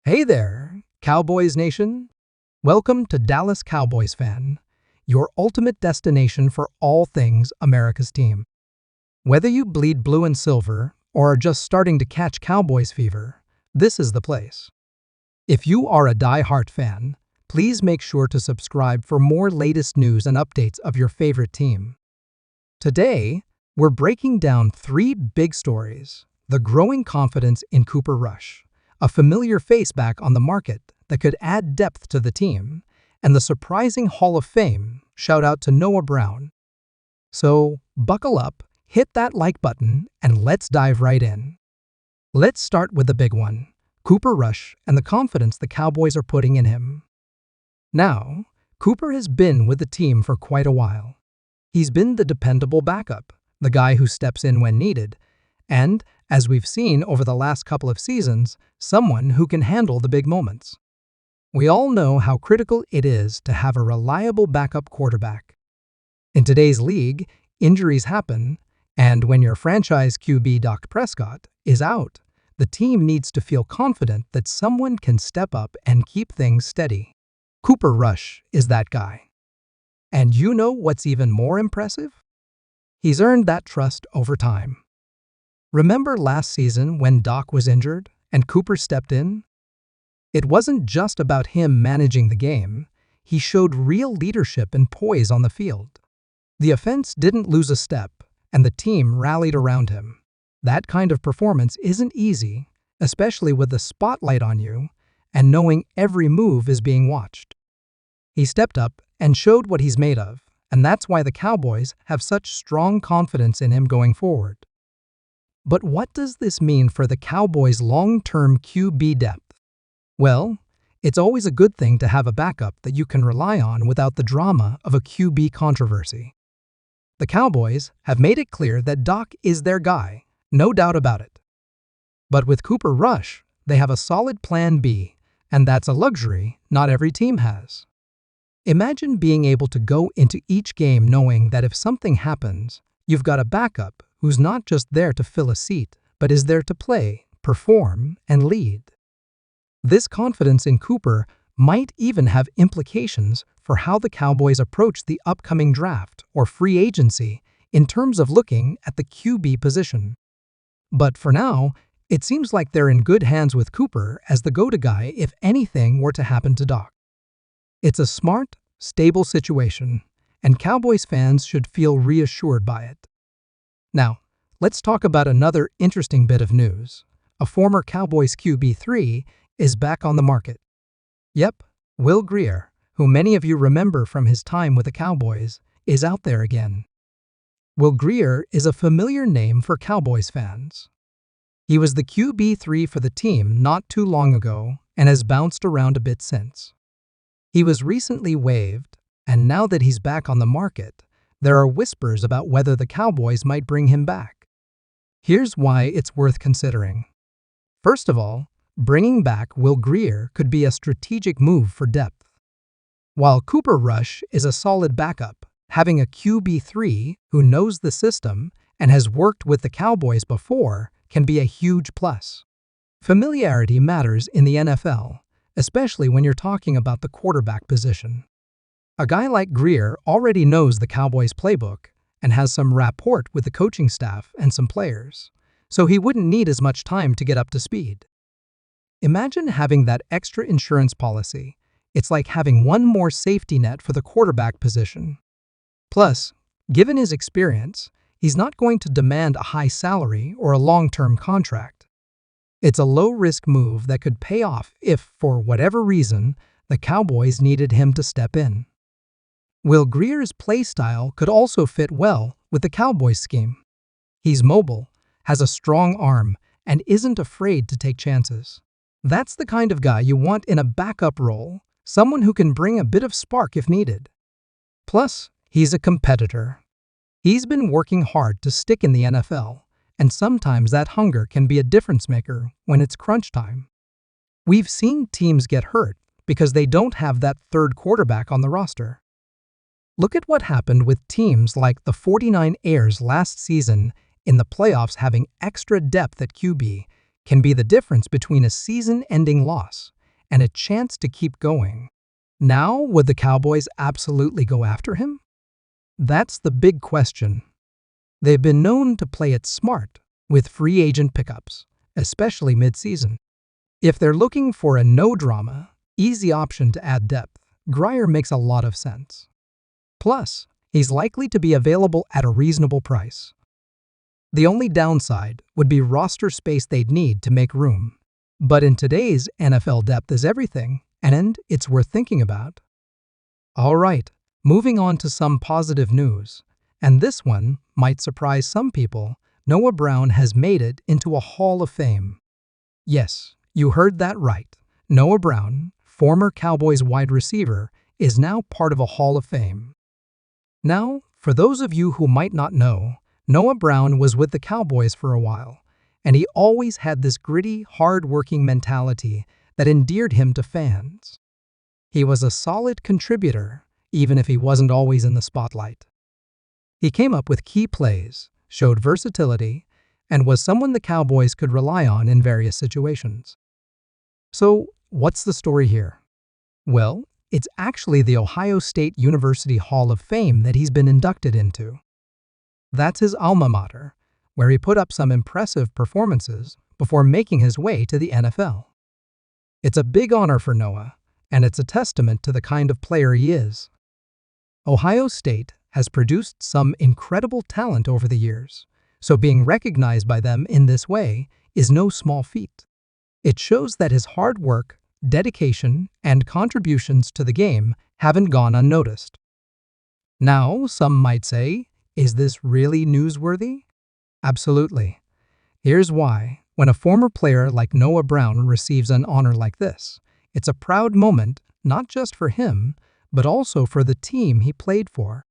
Hey there, Cowboys Nation. Welcome to Dallas Cowboys Fan, your ultimate destination for all things America's team. Whether you bleed blue and silver or are just starting to catch Cowboys fever, this is the place. If you are a die-hard fan, please make sure to subscribe for more latest news and updates of your favorite team. Today, we're breaking down three big stories: the growing confidence in Cooper Rush, a familiar face back on the market that could add depth to the team, and the surprising Hall of Fame shout-out to Noah Brown. So, buckle up, hit that like button, and let's dive right in. Let's start with the big one: Cooper Rush and the confidence the Cowboys are putting in him. Now, Cooper has been with the team for quite a while. He's been the dependable backup, the guy who steps in when needed, and, as we've seen over the last couple of seasons, someone who can handle the big moments. We all know how critical it is to have a reliable backup quarterback. In today's league, injuries happen, and when your franchise QB Dak Prescott is out, the team needs to feel confident that someone can step up and keep things steady. Cooper Rush is that guy. And you know what's even more impressive? He's earned that trust over time. Remember last season when Doc was injured and Cooper stepped in? It wasn't just about him managing the game. He showed real leadership and poise on the field. The offense didn't lose a step, and the team rallied around him. That kind of performance isn't easy, especially with the spotlight on you and knowing every move is being watched. He stepped up and showed what he's made of, and that's why the Cowboys have such strong confidence in him going forward. But what does this mean for the Cowboys' long-term QB depth? Well, it's always a good thing to have a backup that you can rely on without the drama of a QB controversy. The Cowboys have made it clear that Doc is their guy, no doubt about it. But with Cooper Rush, they have a solid plan B, and that's a luxury not every team has. Imagine being able to go into each game knowing that if something happens, you've got a backup who's not just there to fill a seat, but is there to play, perform, and lead. This confidence in Cooper might even have implications for how the Cowboys approach the upcoming draft or free agency in terms of looking at the QB position. But for now, it seems like they're in good hands with Cooper as the go-to guy if anything were to happen to Doc. It's a smart, stable situation, and Cowboys fans should feel reassured by it. Now, let's talk about another interesting bit of news. A former Cowboys QB3 is back on the market. Yep, Will Greer, who many of you remember from his time with the Cowboys, is out there again. Will Greer is a familiar name for Cowboys fans. He was the QB3 for the team not too long ago and has bounced around a bit since. He was recently waived, and now that he's back on the market, there are whispers about whether the Cowboys might bring him back. Here's why it's worth considering. First of all, bringing back Will Greer could be a strategic move for depth. While Cooper Rush is a solid backup, having a QB3 who knows the system and has worked with the Cowboys before can be a huge plus. Familiarity matters in the NFL, especially when you're talking about the quarterback position. A guy like Greer already knows the Cowboys playbook and has some rapport with the coaching staff and some players, so he wouldn't need as much time to get up to speed. Imagine having that extra insurance policy. It's like having one more safety net for the quarterback position. Plus, given his experience, he's not going to demand a high salary or a long-term contract. It's a low-risk move that could pay off if, for whatever reason, the Cowboys needed him to step in. Will Greer's play style could also fit well with the Cowboys scheme. He's mobile, has a strong arm, and isn't afraid to take chances. That's the kind of guy you want in a backup role, someone who can bring a bit of spark if needed. Plus, he's a competitor. He's been working hard to stick in the NFL, and sometimes that hunger can be a difference maker when it's crunch time. We've seen teams get hurt because they don't have that third quarterback on the roster. Look at what happened with teams like the 49ers last season in the playoffs having extra depth at QB, can be the difference between a season-ending loss and a chance to keep going. Now, would the Cowboys absolutely go after him? That's the big question. They've been known to play it smart with free agent pickups, especially mid-season. If they're looking for a no-drama, easy option to add depth, Greer makes a lot of sense. Plus, he's likely to be available at a reasonable price. The only downside would be roster space they'd need to make room. But in today's NFL, depth is everything, and it's worth thinking about. All right, moving on to some positive news. And this one might surprise some people. Noah Brown has made it into a Hall of Fame. Yes, you heard that right. Noah Brown, former Cowboys wide receiver, is now part of a Hall of Fame. Now, for those of you who might not know, Noah Brown was with the Cowboys for a while, and he always had this gritty, hard-working mentality that endeared him to fans. He was a solid contributor, even if he wasn't always in the spotlight. He came up with key plays, showed versatility, and was someone the Cowboys could rely on in various situations. So, what's the story here? Well, it's actually the Ohio State University Hall of Fame that he's been inducted into. That's his alma mater, where he put up some impressive performances before making his way to the NFL. It's a big honor for Noah, and it's a testament to the kind of player he is. Ohio State has produced some incredible talent over the years, so being recognized by them in this way is no small feat. It shows that his hard work, dedication, and contributions to the game haven't gone unnoticed. Now, some might say, is this really newsworthy? Absolutely. Here's why. When a former player like Noah Brown receives an honor like this, it's a proud moment not just for him, but also for the team he played for.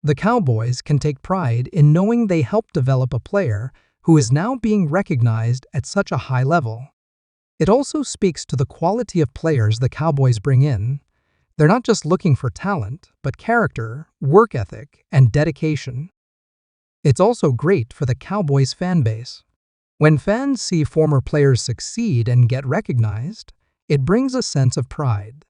The Cowboys can take pride in knowing they helped develop a player who is now being recognized at such a high level. It also speaks to the quality of players the Cowboys bring in. They're not just looking for talent, but character, work ethic, and dedication. It's also great for the Cowboys fan base. When fans see former players succeed and get recognized, it brings a sense of pride.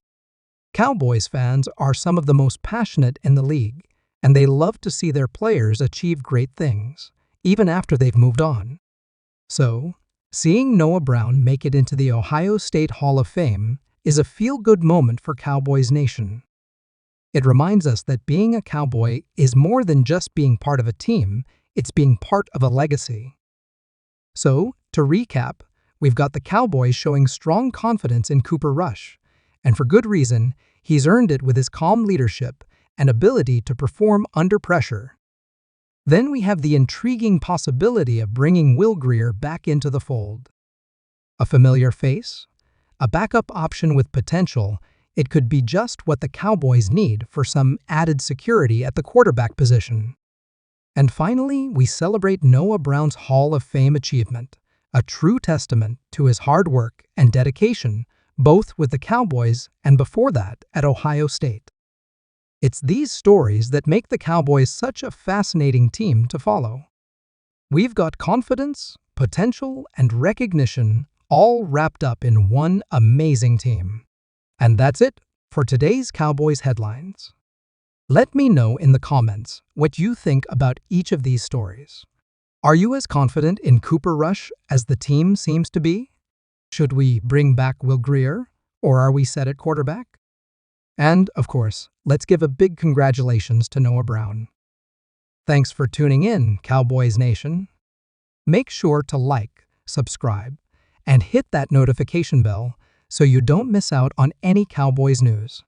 Cowboys fans are some of the most passionate in the league, and they love to see their players achieve great things, even after they've moved on. So, seeing Noah Brown make it into the Ohio State Hall of Fame is a feel-good moment for Cowboys Nation. It reminds us that being a Cowboy is more than just being part of a team, it's being part of a legacy. So, to recap, we've got the Cowboys showing strong confidence in Cooper Rush, and for good reason. He's earned it with his calm leadership and ability to perform under pressure. Then we have the intriguing possibility of bringing Greer back into the fold. A familiar face? A backup option with potential. It could be just what the Cowboys need for some added security at the quarterback position. And finally, we celebrate Noah Brown's Hall of Fame achievement, a true testament to his hard work and dedication, both with the Cowboys and before that at Ohio State. It's these stories that make the Cowboys such a fascinating team to follow. We've got confidence, potential, and recognition all wrapped up in one amazing team. And that's it for today's Cowboys headlines. Let me know in the comments what you think about each of these stories. Are you as confident in Cooper Rush as the team seems to be? Should we bring back Greer, or are we set at quarterback? And, of course, let's give a big congratulations to Noah Brown. Thanks for tuning in, Cowboys Nation. Make sure to like, subscribe, and hit that notification bell so you don't miss out on any Cowboys news.